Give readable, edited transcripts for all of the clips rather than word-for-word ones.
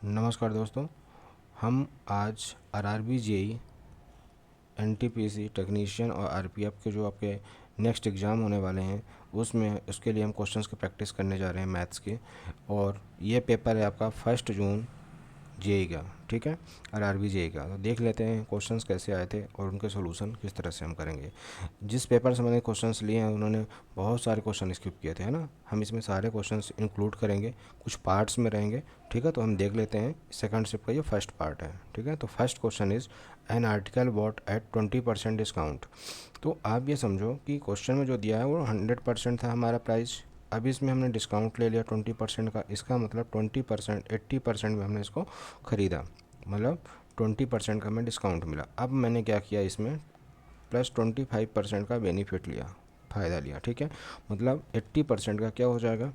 नमस्कार दोस्तों, हम आज आरआरबी जेई एनटीपीसी टेक्नीशियन और आरपीएफ के जो आपके नेक्स्ट एग्ज़ाम होने वाले हैं उसके लिए हम क्वेश्चंस की प्रैक्टिस करने जा रहे हैं मैथ्स के। और ये पेपर है आपका 1 जून जेई का, ठीक है, आरआरबी जेई का। तो देख लेते हैं क्वेश्चंस कैसे आए थे और उनके सॉल्यूशन किस तरह से हम करेंगे। जिस पेपर से मैंने क्वेश्चंस लिए हैं उन्होंने बहुत सारे क्वेश्चन स्किप किए थे, है ना। हम इसमें सारे क्वेश्चंस इंक्लूड करेंगे, कुछ पार्ट्स में रहेंगे, ठीक है। तो हम देख लेते हैं सेकंड शिफ्ट का ये फर्स्ट पार्ट है, ठीक है। तो first question is an article bought at 20% discount. तो आप ये समझो कि क्वेश्चन में जो दिया है वो 100% था हमारा प्राइस। अब इसमें हमने डिस्काउंट ले लिया 20% का, इसका मतलब 20%, 80% में हमने इसको ख़रीदा, मतलब 20% का हमें डिस्काउंट मिला। अब मैंने क्या किया, इसमें प्लस 25% का बेनिफिट लिया, फ़ायदा लिया, ठीक है। मतलब 80% का क्या हो जाएगा,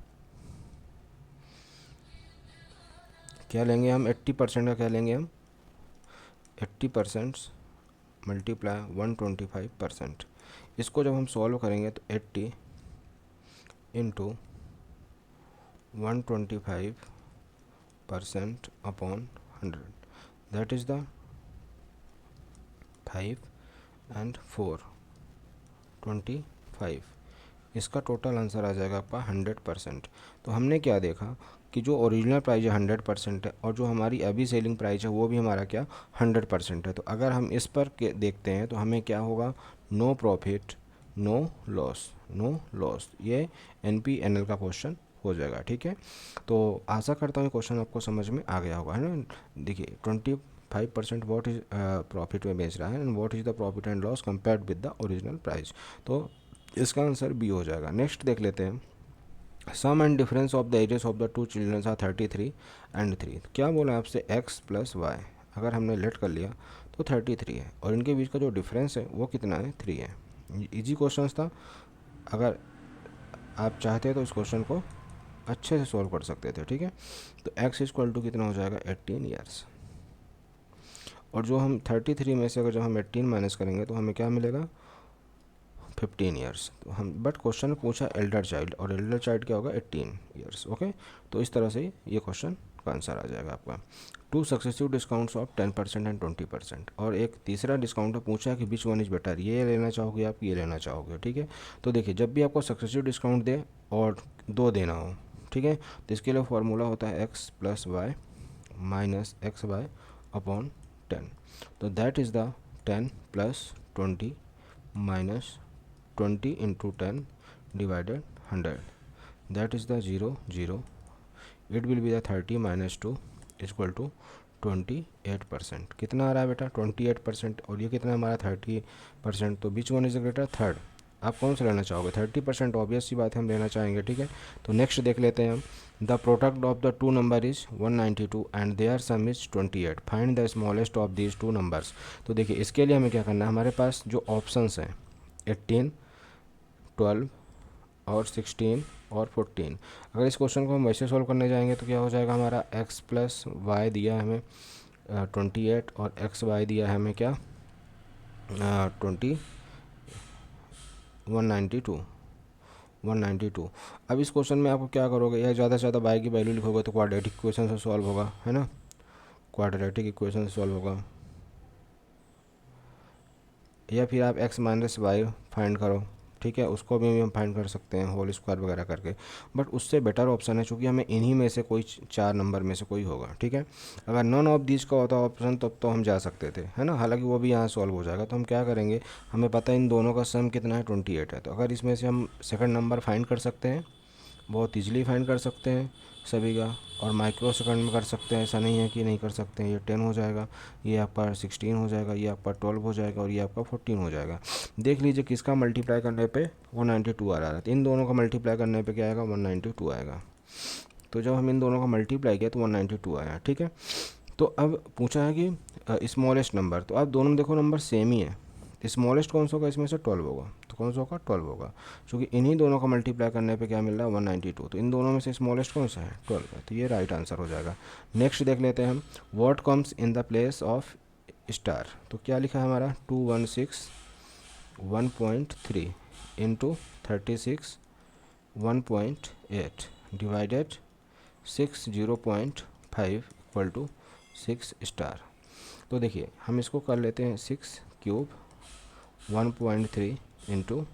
क्या लेंगे हम, 80% का क्या लेंगे हम, 80% मल्टीप्लाई 125%। इसको जब हम सॉल्व करेंगे तो 80 into 125% upon 100, that is the 5 and 4 25। इसका टोटल आंसर आ जाएगा आपका 100%। तो हमने क्या देखा कि जो ओरिजिनल प्राइस है 100% है और जो हमारी अभी सेलिंग प्राइस है वो भी हमारा क्या 100% है। तो अगर हम इस पर देखते हैं तो हमें क्या होगा, no profit no loss, no loss. ये NPNL का क्वेश्चन हो जाएगा, ठीक है। तो आशा करता हूँ क्वेश्चन आपको समझ में आ गया होगा, है ना। देखिए 25% वॉट इज प्रॉफिट में बेच रहा है and what is the profit and loss compared with the original price. तो इसका आंसर बी हो जाएगा। नेक्स्ट देख लेते हैं, sum and difference of the ages of the two childrens are 33 and 3। क्या बोला आपसे, x प्लस वाई, अगर हमने लेट कर लिया तो 33 है और इनके बीच का जो डिफरेंस है वो कितना है, 3 है। इजी क्वेश्चन था, अगर आप चाहते तो इस क्वेश्चन को अच्छे से सॉल्व कर सकते थे, ठीक है। तो x इक्वल टू कितना हो जाएगा, 18 ईयर्स। और जो हम 33 में से अगर जब हम 18 माइनस करेंगे तो हमें क्या मिलेगा, 15 ईयर्स। तो हम बट क्वेश्चन में पूछा एल्डर चाइल्ड, और एल्डर चाइल्ड क्या होगा, 18 ईयर्स, ओके। तो इस तरह से ये क्वेश्चन का आंसर आ जाएगा आपका। Two successive discounts of 10% and 20%। और एक तीसरा डिस्काउंट पूछा कि विच वन इज़ बेटर, ये लेना चाहोगे आप, ये लेना चाहोगे, ठीक है। तो देखिए जब भी आपको सक्सेसिव डिस्काउंट दे और 2 देना हो, ठीक है, तो इसके लिए फॉर्मूला होता है x plus Y minus X Y upon 10। तो that is the 10 plus 20 minus 20 into 10 divided 100, that is the 0 0, it will be the 30 minus 2 is equal to 28%। कितना आ रहा है बेटा, 28%, और ये कितना हमारा 30%। तो बीच वन इज ग्रेटर, थर्ड। आप कौन सा लेना चाहोगे, 30%, ऑब्वियस सी बात है हम लेना चाहेंगे, ठीक है। तो नेक्स्ट देख लेते हैं हम, the product of the two number is 192 and their sum is 28, find the smallest of these two numbers. तो देखिए इसके लिए हमें क्या करना है, हमारे पास जो ऑप्शंस हैं 18, 12 और 16 और 14। अगर इस क्वेश्चन को हम वैसे सॉल्व करने जाएंगे तो क्या हो जाएगा, हमारा x प्लस वाई दिया है हमें 28 और एक्स वाई दिया है हमें क्या 192। अब इस क्वेश्चन में आपको क्या करोगे, या ज़्यादा से ज़्यादा वाई की वैल्यू लिखोगे तो क्वाड्रेटिक इक्वेशन से सॉल्व होगा, है ना, क्वाड्रेटिक इक्वेशन से सॉल्व होगा। या फिर आप x माइनस वाई फाइंड करो, ठीक है, उसको भी हम फाइंड कर सकते हैं होल स्क्वायर वगैरह करके। बट उससे बेटर ऑप्शन है, चूँकि हमें इन्हीं में से कोई 4 नंबर में से कोई होगा, ठीक है। अगर नॉन ऑफ दीज का होता ऑप्शन तब तो हम जा सकते थे, है ना, हालांकि वो भी यहाँ सॉल्व हो जाएगा। तो हम क्या करेंगे, हमें पता है इन दोनों का सम कितना है, 28 है। तो अगर इसमें से हम सेकंड नंबर फाइंड कर सकते हैं, बहुत ईजिली फाइंड कर सकते हैं सभी का, और माइक्रो सेकंड में कर सकते हैं, ऐसा नहीं है कि नहीं कर सकते हैं। ये 10 हो जाएगा, ये आपका 16 हो जाएगा, ये आपका 12 हो जाएगा और ये आपका 14 हो जाएगा। देख लीजिए किसका मल्टीप्लाई करने पे 192 आ रहा है, तो इन दोनों का मल्टीप्लाई करने पे क्या आएगा, 192 आएगा। तो जब हम इन दोनों का मल्टीप्लाई किया तो 192 आया, ठीक है। तो अब पूछा है कि स्मॉलेस्ट नंबर, तो आप दोनों देखो नंबर सेम ही है, स्मॉलेस्ट कौन सा होगा, इसमें से 12 होगा, तो कौन सा होगा, 12 होगा, क्योंकि इन्हीं दोनों का मल्टीप्लाई करने पे क्या मिल रहा है, 192। तो इन दोनों में से स्मॉलेस्ट कौन सा है, 12 है, तो ये राइट आंसर हो जाएगा। नेक्स्ट देख लेते हैं हम, what comes in the place of star. तो क्या लिखा है हमारा, 216 1.3 into 36 1.8 divided 6 0.5 equal to 6 star. तो देखिए हम इसको कर लेते हैं 6 cube 1.3 into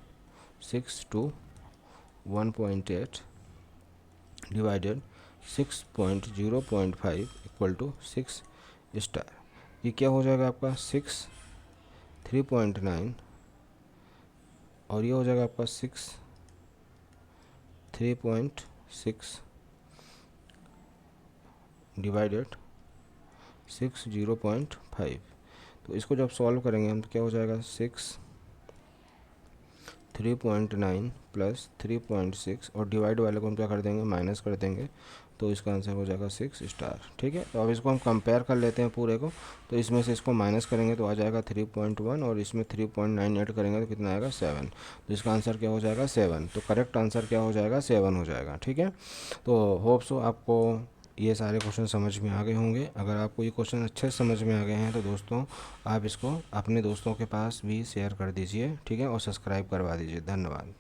6 to 1.8 divided 6.0.5 equal to 6 star. ये क्या हो जाएगा आपका 6 3.9 और ये हो जाएगा आपका 6 3.6 डिवाइडेड 6 0.5। तो इसको जब सॉल्व करेंगे हम तो क्या हो जाएगा 6 3.9 प्लस 3.6 और डिवाइड वाले को हम क्या कर देंगे माइनस कर देंगे, तो इसका आंसर हो जाएगा 6 स्टार। ठीक है, तो अब इसको हम कंपेयर कर लेते हैं पूरे को। तो इसमें से इसको माइनस करेंगे तो आ जाएगा 3.1 और इसमें 3.9 ऐड करेंगे तो कितना आएगा 7। तो इसका आंसर क्या हो जाएगा 7। तो करेक्ट आंसर क्या हो जाएगा 7 हो जाएगा। ठीक है, तो होप सो आपको ये सारे क्वेश्चन समझ में आ गए होंगे। अगर आपको ये क्वेश्चन अच्छे से समझ में आ गए हैं तो दोस्तों आप इसको अपने दोस्तों के पास भी शेयर कर दीजिए। ठीक है, और सब्सक्राइब करवा दीजिए। धन्यवाद।